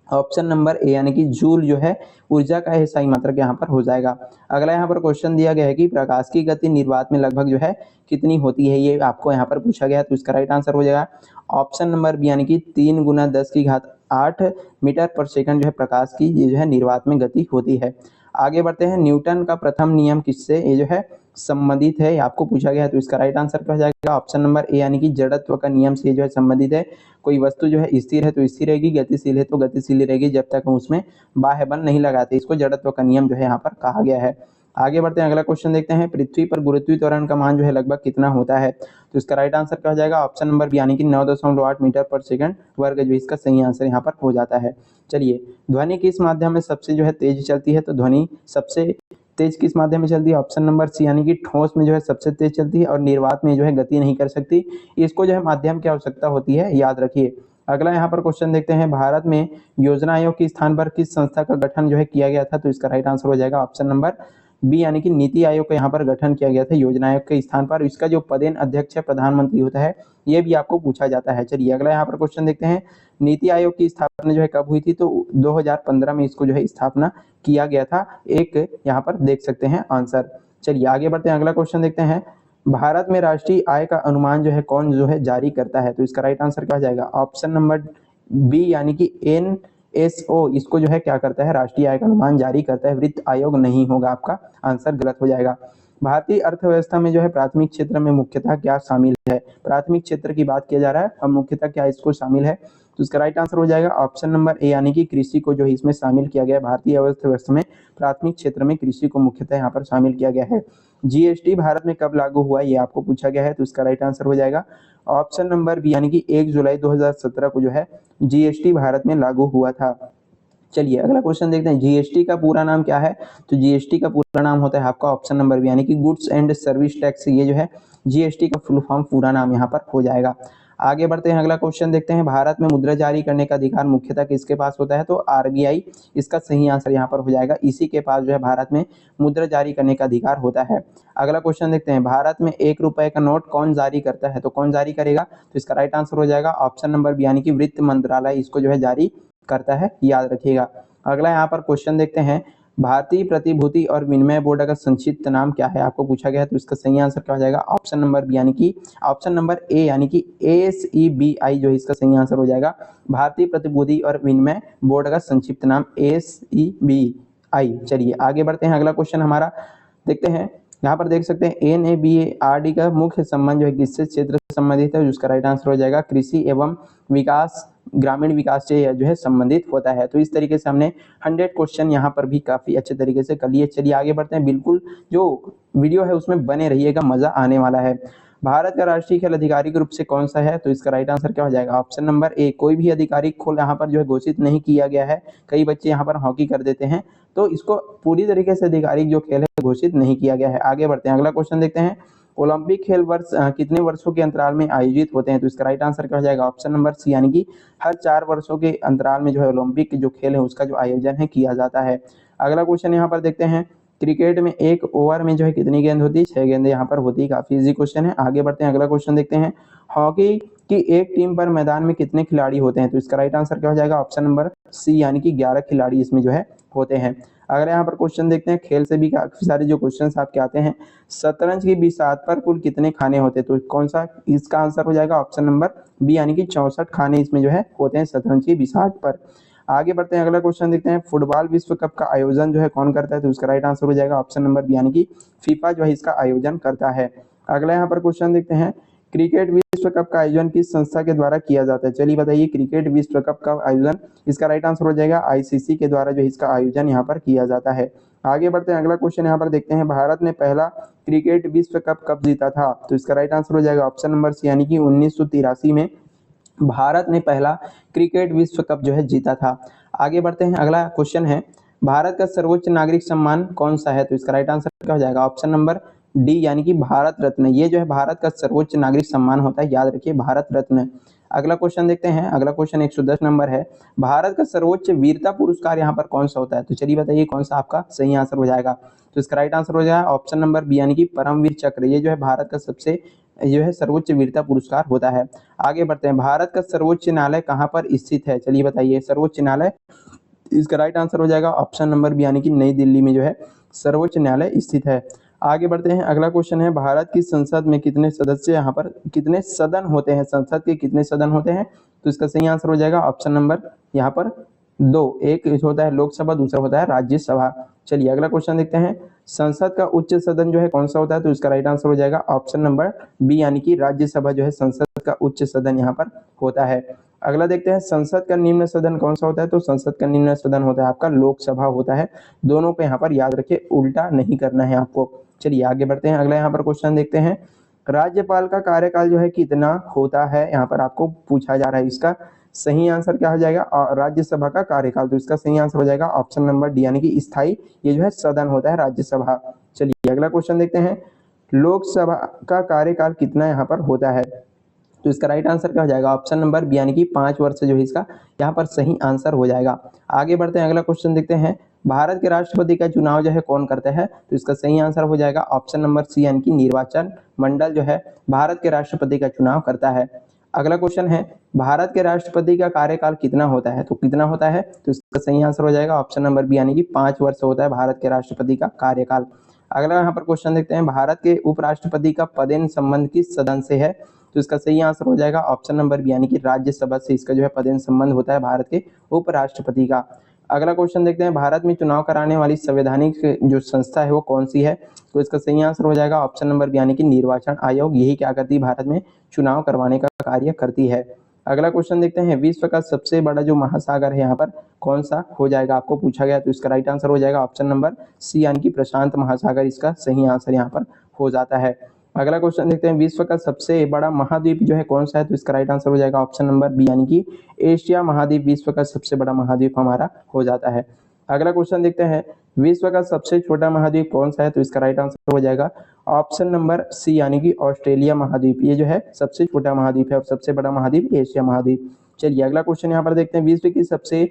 ऑप्शन नंबर ए यानी कि जूल जो है ऊर्जा का सही मात्रक यहाँ पर हो जाएगा। अगला यहाँ पर क्वेश्चन दिया गया है कि प्रकाश की गति निर्वात में लगभग जो है कितनी होती है? ये आपको यहाँ पर पूछा गया है, तो इसका राइट आंसर हो जाएगा ऑप्शन नंबर बी यानी कि 3 × 10⁸ मीटर पर सेकंड जो है प्रकाश की ये जो है निर्वात में गति होती है। आगे बढ़ते हैं। न्यूटन का प्रथम नियम किससे ये जो है संबंधित है? आपको पूछा गया है, तो इसका राइट आंसर क्या हो जाएगा? ऑप्शन नंबर ए यानी कि जड़त्व का नियम से जो है संबंधित है। कोई वस्तु जो है स्थिर है तो स्थिर रहेगी, गतिशील है तो गतिशील रहेगी, जब तक हम उसमें बाह्य बल नहीं लगाते। इसको जड़त्व का नियम जो है यहाँ पर कहा गया है। आगे बढ़ते हैं, अगला क्वेश्चन देखते हैं। पृथ्वी पर गुरुत्वीय त्वरण का मान जो है लगभग कितना होता है? तो इसका राइट आंसर क्या हो जाएगा? ऑप्शन नंबर बी यानी कि 9.8 मीटर पर सेकंड वर्ग जो इसका सही आंसर यहाँ पर हो जाता है। चलिए ध्वनि किस माध्यम में सबसे जो है तेज चलती है? तो ध्वनि सबसे तेज किस माध्यम में चलती है? ऑप्शन नंबर सी यानी कि ठोस में जो है सबसे तेज चलती है और निर्वात में जो है गति नहीं कर सकती। इसको जो है माध्यम की आवश्यकता होती है, याद रखिए। अगला यहाँ पर क्वेश्चन देखते हैं। भारत में योजना आयोग के स्थान पर किस संस्था का गठन जो है किया गया था? तो इसका राइट आंसर हो जाएगा ऑप्शन नंबर बी यानी कि नीति आयोग का यहाँ पर गठन किया गया था योजना आयोग के स्थान पर। इसका जो पदेन अध्यक्ष है प्रधानमंत्री होता है, ये भी आपको पूछा जाता है। चलिए अगला यहाँ पर क्वेश्चन देखते हैं। नीति आयोग की स्थापना जो है कब हुई थी? तो 2015 में इसको जो है स्थापना किया गया था। एक यहाँ पर देख सकते हैं आंसर। चलिए आगे बढ़ते हैं, अगला क्वेश्चन देखते हैं। भारत में राष्ट्रीय आय का अनुमान जो है कौन जो है जारी करता है? तो इसका राइट आंसर क्या हो जाएगा? ऑप्शन नंबर बी यानी कि एनएसओ इसको जो है क्या करता है? राष्ट्रीय आय का अनुमान जारी करता है, वित्त आयोग नहीं होगा, आपका आंसर गलत हो जाएगा। भारतीय अर्थव्यवस्था में जो है प्राथमिक क्षेत्र में मुख्यतः क्या शामिल है? प्राथमिक क्षेत्र की बात किया जा रहा है, अब मुख्यतः क्या इसको शामिल है? तो इसका राइट आंसर हो जाएगा ऑप्शन नंबर ए यानी कि कृषि को जो है इसमें शामिल किया गया है। भारतीय अर्थव्यवस्था में प्राथमिक क्षेत्र में कृषि को मुख्यतः यहाँ पर शामिल किया गया है। जीएसटी भारत में कब लागू हुआ ये आपको पूछा गया है, तो इसका राइट आंसर हो जाएगा ऑप्शन नंबर बी यानी कि 1 जुलाई 2017 को जो है जीएसटी भारत में लागू हुआ था। चलिए अगला क्वेश्चन देखते हैं, जीएसटी का पूरा नाम क्या है? तो जीएसटी का पूरा नाम होता है आपका ऑप्शन नंबर बी यानी कि गुड्स एंड सर्विस टैक्स, ये जो है जीएसटी का फुल फॉर्म पूरा नाम यहाँ पर हो जाएगा। आगे बढ़ते हैं, अगला क्वेश्चन देखते हैं, भारत में मुद्रा जारी करने का अधिकार मुख्यतः किसके पास होता है? तो आरबीआई इसका सही आंसर यहाँ पर हो जाएगा, इसी के पास जो है भारत में मुद्रा जारी करने का अधिकार होता है। अगला क्वेश्चन देखते हैं, भारत में 1 रुपए का नोट कौन जारी करता है? तो कौन जारी करेगा? तो इसका राइट आंसर हो जाएगा ऑप्शन नंबर बी यानी कि वित्त मंत्रालय इसको जो है जारी करता है, याद रखिएगा। अगला यहाँ पर क्वेश्चन देखते हैं, भारतीय प्रतिभूति और विनिमय बोर्ड का संक्षिप्त नाम क्या है? आपको पूछा गया है, तो इसका सही आंसर क्या हो जाएगा? ऑप्शन नंबर बी यानी कि ऑप्शन नंबर ए यानी कि एसईबीआई जो है इसका सही आंसर हो जाएगा। भारतीय प्रतिभूति और विनिमय बोर्ड का संक्षिप्त नाम एसईबीआई। चलिए आगे बढ़ते हैं, अगला क्वेश्चन हमारा देखते हैं, यहाँ पर देख सकते हैं एनएबीआरडी का मुख्य संबंध जो है किससे क्षेत्र से संबंधित है? जिसका राइट आंसर हो जाएगा कृषि एवं विकास, ग्रामीण विकास से जो है संबंधित होता है। तो इस तरीके से हमने 100 क्वेश्चन यहाँ पर भी काफी अच्छे तरीके से कर लिए। चलिए आगे बढ़ते हैं, बिल्कुल जो वीडियो है उसमें बने रहिएगा, मजा आने वाला है। भारत का राष्ट्रीय खेल आधिकारिक रूप से कौन सा है? तो इसका राइट आंसर क्या हो जाएगा? ऑप्शन नंबर ए, कोई भी आधिकारिक खेल यहाँ पर जो है घोषित नहीं किया गया है। कई बच्चे यहाँ पर हॉकी कर देते हैं, तो इसको पूरी तरीके से आधिकारिक जो खेल है घोषित नहीं किया गया है। आगे बढ़ते हैं, अगला क्वेश्चन देखते हैं, ओलंपिक खेल वर्ष कितने वर्षों के अंतराल में आयोजित होते हैं? तो इसका राइट आंसर क्या हो जाएगा? ऑप्शन नंबर सी यानी कि हर 4 वर्षों के अंतराल में जो है ओलंपिक जो खेल है उसका जो आयोजन है किया जाता है। अगला क्वेश्चन यहाँ पर देखते हैं, क्रिकेट में एक ओवर में जो है कितनी गेंद होती है? 6 गेंदें यहाँ पर होती है, काफी इजी क्वेश्चन है। आगे बढ़ते हैं, अगला क्वेश्चन देखते हैं, हॉकी की एक टीम पर मैदान में कितने खिलाड़ी होते हैं? तो इसका राइट आंसर क्या हो जाएगा? ऑप्शन नंबर सी यानी कि 11 खिलाड़ी इसमें जो है होते हैं। अगर यहाँ पर क्वेश्चन देखते हैं, खेल से भी काफी सारे जो क्वेश्चन आपके आते हैं, शतरंज की बिसात पर कुल कितने खाने होते हैं? तो कौन सा इसका आंसर हो जाएगा? ऑप्शन नंबर बी यानी कि 64 खाने इसमें जो है होते हैं शतरंज की बिसात पर। आगे बढ़ते हैं, अगला क्वेश्चन देखते हैं, फुटबॉल विश्व कप का आयोजन जो है कौन करता है? तो इसका राइट आंसर हो जाएगा ऑप्शन नंबर बी यानी कि फीफा जो है इसका आयोजन करता है। अगला यहाँ पर क्वेश्चन देखते हैं, क्रिकेट विश्व कप का आयोजन किस संस्था के द्वारा किया जाता है? चलिए बताइए, क्रिकेट विश्व कप का आयोजन, इसका राइट आंसर हो जाएगा आईसीसी के द्वारा जो इसका आयोजन यहाँ पर किया जाता है। आगे बढ़ते हैं, अगला क्वेश्चन यहाँ पर देखते हैं, भारत ने पहला क्रिकेट विश्व कप कब जीता था? तो इसका राइट आंसर हो जाएगा ऑप्शन नंबर सी यानी कि 1983 में भारत ने पहला क्रिकेट विश्व कप जो है जीता था। आगे बढ़ते हैं, अगला क्वेश्चन है, भारत का सर्वोच्च नागरिक सम्मान कौन सा है? तो इसका राइट आंसर क्या हो जाएगा? ऑप्शन नंबर डी यानी कि भारत रत्न, ये जो है भारत का सर्वोच्च नागरिक सम्मान होता है, याद रखिए भारत रत्न। अगला क्वेश्चन देखते हैं, अगला क्वेश्चन 110 नंबर है, भारत का सर्वोच्च वीरता पुरस्कार यहाँ पर कौन सा होता है? तो चलिए बताइए कौन सा आपका सही आंसर हो जाएगा? तो इसका राइट आंसर हो जाएगा ऑप्शन नंबर बी यानी कि परमवीर चक्र, ये जो है भारत का सबसे जो है सर्वोच्च वीरता पुरस्कार होता है। आगे बढ़ते हैं, भारत का सर्वोच्च न्यायालय कहाँ पर स्थित है? चलिए बताइए, सर्वोच्च न्यायालय, इसका राइट आंसर हो जाएगा ऑप्शन नंबर बी यानी कि नई दिल्ली में जो है सर्वोच्च न्यायालय स्थित है। आगे बढ़ते हैं, अगला क्वेश्चन है, भारत की संसद में कितने सदस्य यहाँ पर कितने सदन होते हैं? संसद के कितने सदन होते हैं? तो इसका सही आंसर हो जाएगा ऑप्शन नंबर यहाँ पर 2, एक होता है लोकसभा, दूसरा होता है राज्यसभा। चलिए अगला क्वेश्चन देखते हैं, संसद का उच्च सदन जो है कौन सा होता है? तो इसका राइट आंसर हो जाएगा ऑप्शन नंबर बी यानी कि राज्यसभा जो है संसद का उच्च सदन यहाँ पर होता है। अगला देखते हैं, संसद का निम्न सदन कौन सा होता है? तो संसद का निम्न सदन होता है आपका लोकसभा होता है। दोनों को यहाँ पर याद रखिए, उल्टा नहीं करना है आपको। चलिए आगे बढ़ते हैं, अगला यहाँ पर क्वेश्चन देखते हैं, राज्यपाल का कार्यकाल जो है कितना होता है? यहाँ पर आपको पूछा जा रहा है, इसका सही आंसर क्या हो जाएगा? राज्यसभा का कार्यकाल, तो इसका सही आंसर हो जाएगा ऑप्शन नंबर डी यानी कि स्थायी, ये जो है सदन होता है राज्यसभा। चलिए अगला क्वेश्चन देखते हैं, लोकसभा का कार्यकाल कितना यहाँ पर होता है? तो इसका राइट आंसर क्या हो जाएगा? ऑप्शन नंबर बी यानी कि 5 वर्ष जो है इसका यहाँ पर सही आंसर हो जाएगा। आगे बढ़ते हैं, अगला क्वेश्चन देखते हैं, भारत के राष्ट्रपति का चुनाव जो है कौन करता है? तो इसका सही आंसर हो जाएगा ऑप्शन नंबर सी यानी कि निर्वाचन मंडल जो है भारत के राष्ट्रपति का चुनाव करता है। अगला क्वेश्चन है, भारत के राष्ट्रपति का कार्यकाल कितना होता है? तो कितना होता है? तो इसका सही आंसर हो जाएगा ऑप्शन नंबर बी यानी कि 5 वर्ष होता है भारत के राष्ट्रपति का कार्यकाल। अगला यहाँ पर क्वेश्चन देखते हैं, भारत के उपराष्ट्रपति का पदेन संबंध किस सदन से है? तो इसका सही आंसर हो जाएगा ऑप्शन नंबर बी यानी कि राज्यसभा से इसका जो है पदेन संबंध होता है भारत के उपराष्ट्रपति का। अगला क्वेश्चन देखते हैं, भारत में चुनाव कराने वाली संवैधानिक जो संस्था है वो कौन सी है? तो इसका सही आंसर हो जाएगा ऑप्शन नंबर बी यानी कि निर्वाचन आयोग। यही क्या करती है, भारत में चुनाव करवाने का कार्य करती है। अगला क्वेश्चन देखते हैं, विश्व का सबसे बड़ा जो महासागर है यहाँ पर कौन सा हो जाएगा, आपको पूछा गया। तो इसका राइट आंसर हो जाएगा ऑप्शन नंबर सी यानी कि प्रशांत महासागर इसका सही आंसर यहाँ पर हो जाता है। अगला क्वेश्चन देखते हैं, विश्व का सबसे बड़ा महाद्वीप जो है कौन सा है? तो इसका राइट आंसर हो जाएगा ऑप्शन नंबर बी यानी कि एशिया महाद्वीप विश्व का सबसे बड़ा महाद्वीप हमारा हो जाता है। अगला क्वेश्चन देखते हैं, विश्व का सबसे छोटा महाद्वीप कौन सा है? तो इसका राइट आंसर हो जाएगा ऑप्शन नंबर सी यानी कि ऑस्ट्रेलिया महाद्वीप। ये जो है सबसे छोटा महाद्वीप है और सबसे बड़ा महाद्वीप एशिया महाद्वीप। चलिए अगला क्वेश्चन यहाँ पर देखते हैं, विश्व की सबसे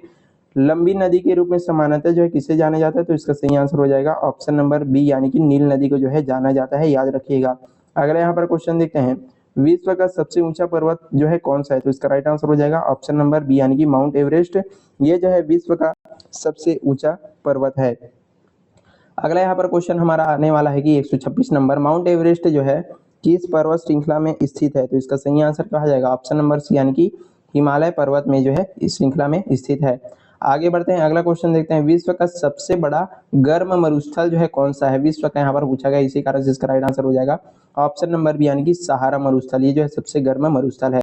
लंबी नदी के रूप में सामान्यतः जो है किसे जाना जाता है? तो इसका सही आंसर हो जाएगा ऑप्शन नंबर बी यानी कि नील नदी को जो है जाना जाता है, याद रखिएगा। अगला यहाँ पर क्वेश्चन देखते हैं, विश्व का सबसे ऊंचा पर्वत जो है कौन सा है? तो इसका राइट आंसर हो जाएगा ऑप्शन नंबर बी यानी कि माउंट एवरेस्ट। ये जो है विश्व का सबसे ऊंचा पर्वत है। अगला यहाँ पर क्वेश्चन हमारा आने वाला है कि 126 नंबर, माउंट एवरेस्ट जो है किस पर्वत श्रृंखला में स्थित है? तो इसका सही आंसर कहा जाएगा ऑप्शन नंबर सी यानी कि हिमालय पर्वत में जो है इस श्रृंखला में स्थित है। आगे बढ़ते हैं, अगला क्वेश्चन देखते हैं, विश्व का सबसे बड़ा गर्म मरुस्थल जो है कौन सा है? विश्व का यहाँ पर पूछा गया, इसी कारण से इसका राइट आंसर हो जाएगा ऑप्शन नंबर बी यानी कि सहारा मरुस्थल। ये जो है सबसे गर्म मरुस्थल है।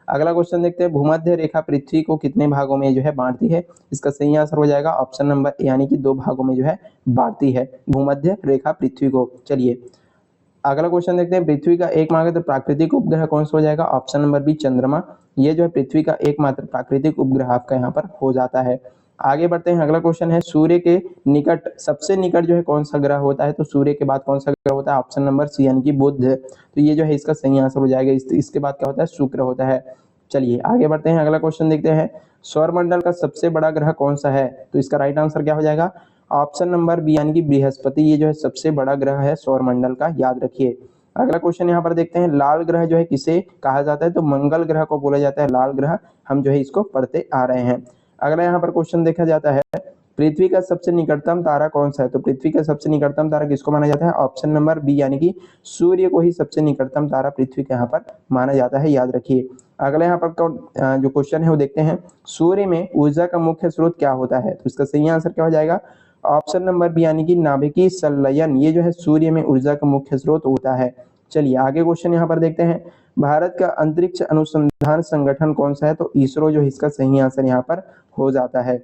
अगला क्वेश्चन देखते हैं, भूमध्य रेखा पृथ्वी को कितने भागों में जो है बांटती है? इसका सही आंसर हो जाएगा ऑप्शन नंबर ए यानी कि 2 भागों में जो है बांटती है भूमध्य रेखा पृथ्वी को। चलिए अगला क्वेश्चन देखते हैं, पृथ्वी का एकमात्र प्राकृतिक उपग्रह कौन सा हो जाएगा? ऑप्शन नंबर बी चंद्रमा। ये जो है पृथ्वी का एकमात्र प्राकृतिक उपग्रह आपका यहाँ पर हो जाता है। आगे बढ़ते हैं, अगला क्वेश्चन है, सूर्य के निकट सबसे निकट जो है कौन सा ग्रह होता है? तो सूर्य के बाद कौन सा ग्रह होता है? ऑप्शन नंबर सी यानी कि बुध। तो ये जो है इसका सही आंसर हो जाएगा। इसके बाद क्या होता है? शुक्र होता है। चलिए आगे बढ़ते हैं, अगला क्वेश्चन देखते हैं, सौरमंडल का सबसे बड़ा ग्रह कौन सा है? तो इसका राइट आंसर क्या हो जाएगा? ऑप्शन नंबर बी यानी कि बृहस्पति। ये जो है सबसे बड़ा ग्रह है सौरमंडल का, याद रखिए। अगला क्वेश्चन यहाँ पर देखते हैं, लाल ग्रह जो है किसे कहा जाता है? तो मंगल ग्रह को बोला जाता है लाल ग्रह। हम जो है इसको पढ़ते आ रहे हैं। अगला यहाँ पर क्वेश्चन देखा जाता है, पृथ्वी का सबसे निकटतम तारा कौन सा है? तो पृथ्वी का सबसे निकटतम तारा किसको माना जाता है? ऑप्शन नंबर बी यानी कि सूर्य को ही सबसे निकटतम तारा पृथ्वी के यहाँ पर माना जाता है, याद रखिए। अगला यहाँ पर जो क्वेश्चन है वो देखते हैं, सूर्य में ऊर्जा का मुख्य स्रोत क्या होता है? तो इसका सही आंसर क्या हो जाएगा? ऑप्शन नंबर बी यानी कि नाभिकीय संलयन। ये जो है सूर्य में ऊर्जा का मुख्य स्रोत होता है। चलिए आगे क्वेश्चन यहाँ पर देखते हैं, भारत का अंतरिक्ष अनुसंधान संगठन कौन सा है? तो इसरो जो है इसका सही आंसर यहाँ पर हो जाता है।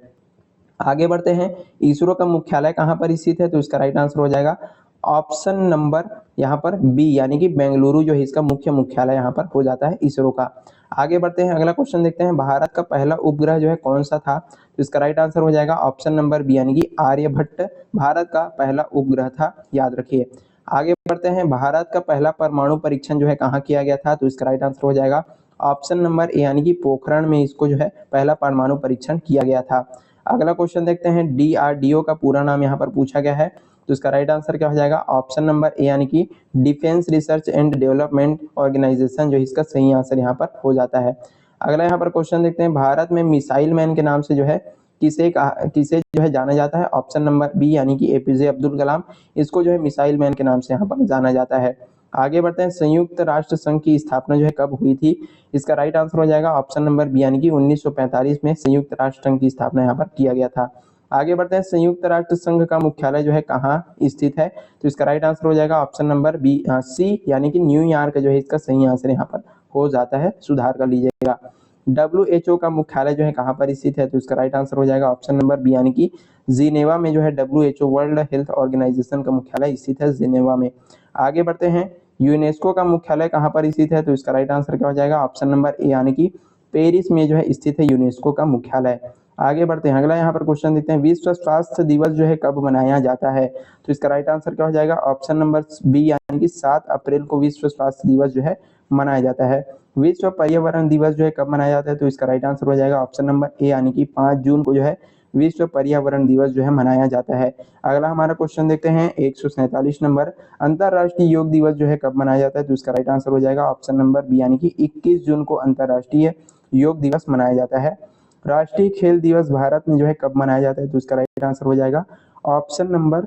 आगे बढ़ते हैं, इसरो का मुख्यालय कहाँ पर स्थित है? तो इसका राइट आंसर हो जाएगा ऑप्शन नंबर यहाँ पर बी यानी कि बेंगलुरु जो है इसका मुख्यालय यहाँ पर हो जाता है इसरो का। आगे बढ़ते हैं, अगला क्वेश्चन देखते हैं, भारत का पहला उपग्रह जो है कौन सा था? तो इसका राइट आंसर हो जाएगा ऑप्शन नंबर बी यानी कि आर्यभट्ट भारत का पहला उपग्रह था, याद रखिए। आगे बढ़ते हैं, भारत का पहला परमाणु परीक्षण जो है कहाँ किया गया था? तो इसका राइट आंसर हो जाएगा ऑप्शन नंबर ए यानी कि पोखरण में इसको जो है पहला परमाणु परीक्षण किया गया था। अगला क्वेश्चन देखते हैं, DRDO का पूरा नाम यहाँ पर पूछा गया है। तो इसका राइट आंसर क्या हो जाएगा? ऑप्शन नंबर ए यानी कि defence research and development organisation जो इसका सही आंसर यहाँ पर हो जाता है। अगला यहाँ पर क्वेश्चन देखते हैं, भारत में मिसाइल मैन के नाम से जो है किसे जो है जाना जाता है? ऑप्शन नंबर बी यानी कि APJ अब्दुल कलाम। इसको जो है मिसाइल मैन के नाम से यहाँ पर जाना जाता है। आगे बढ़ते हैं, संयुक्त राष्ट्र संघ की स्थापना जो है कब हुई थी? इसका राइट आंसर हो जाएगा ऑप्शन नंबर बी यानी कि 1945 में संयुक्त राष्ट्र संघ की स्थापना यहाँ पर किया गया था। आगे बढ़ते हैं, संयुक्त राष्ट्र संघ का मुख्यालय जो है कहाँ स्थित है? तो इसका राइट आंसर हो जाएगा ऑप्शन नंबर बी सी यानी कि न्यूयॉर्क जो है इसका सही आंसर यहाँ पर हो जाता है, सुधार कर लीजिएगा। WHO का मुख्यालय जो है कहाँ पर स्थित है? तो इसका राइट आंसर हो जाएगा ऑप्शन नंबर बी यानी कि जिनेवा में जो है WHO वर्ल्ड हेल्थ ऑर्गेनाइजेशन का मुख्यालय स्थित है जिनेवा में। आगे बढ़ते हैं, यूनेस्को का मुख्यालय कहाँ पर स्थित है? तो इसका राइट आंसर क्या हो जाएगा? ऑप्शन नंबर ए यानी कि पेरिस में जो है स्थित है यूनेस्को का मुख्यालय। आगे बढ़ते हैं, अगला यहाँ पर क्वेश्चन देखते हैं, विश्व स्वास्थ्य दिवस जो है कब मनाया जाता है? तो इसका राइट आंसर क्या हो जाएगा? ऑप्शन नंबर बी यानी कि 7 अप्रैल को विश्व स्वास्थ्य दिवस जो है मनाया जाता है। विश्व पर्यावरण दिवस जो है कब मनाया जाता है? तो इसका राइट आंसर हो जाएगा ऑप्शन नंबर ए यानी कि 5 जून को जो है विश्व पर्यावरण दिवस जो है मनाया जाता है। अगला हमारा क्वेश्चन देखते हैं, 147 नंबर, अंतरराष्ट्रीय योग दिवस जो है कब मनाया जाता है? तो इसका राइट आंसर हो जाएगा ऑप्शन नंबर बी यानी कि 21 जून को अंतरराष्ट्रीय योग दिवस मनाया जाता है। राष्ट्रीय खेल दिवस भारत में जो है कब मनाया जाता है? तो इसका राइट आंसर हो जाएगा ऑप्शन नंबर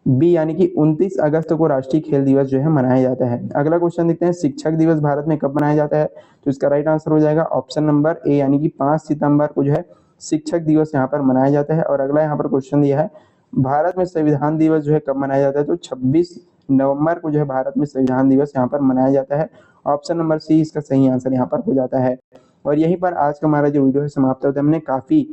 बी यानी कि 29 अगस्त को राष्ट्रीय खेल दिवस जो है मनाया जाता है। अगला क्वेश्चन देखते हैं, शिक्षक दिवस भारत में कब मनाया जाता है? तो इसका राइट आंसर हो जाएगा ऑप्शन नंबर ए यानी कि 5 सितंबर को जो है शिक्षक दिवस यहाँ पर मनाया जाता है। और अगला यहाँ पर क्वेश्चन दिया है, भारत में संविधान दिवस जो है कब मनाया जाता है? तो 26 नवंबर को जो है भारत में संविधान दिवस यहाँ पर मनाया जाता है। ऑप्शन नंबर सी इसका सही आंसर यहाँ पर हो जाता है। और यहीं पर आज का हमारा जो वीडियो है समाप्त होता है। हमने काफी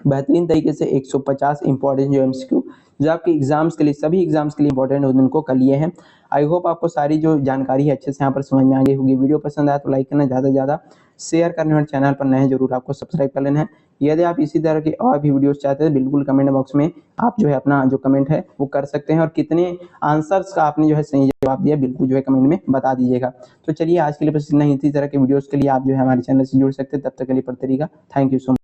बेहतरीन तरीके से 150 इंपॉर्टेंट जो एमसीक्यू जो आपके एग्जाम्स के लिए, सभी एग्जाम्स के लिए इंपॉर्टेंट होते हैं, उनको कर लिए हैं। आई होप आपको सारी जो जानकारी है अच्छे से यहाँ पर समझ में आ गई होगी। वीडियो पसंद आया तो लाइक करना, ज़्यादा से ज़्यादा शेयर करना और चैनल पर नए हैं जरूर आपको सब्सक्राइब कर लेना है। यदि आप इसी तरह की और भी वीडियोस चाहते हैं बिल्कुल कमेंट बॉक्स में आप जो है अपना जो कमेंट है वो कर सकते हैं। और कितने आंसर्स का आपने जो है सही जवाब दिया बिल्कुल जो है कमेंट में बता दीजिएगा। तो चलिए आज के लिए बस इतना ही। इसी तरह के वीडियोस के लिए आप जो है हमारे चैनल से जुड़ सकते हैं। तब तक के लिए पढ़ते रहिएगा। Thank you so much.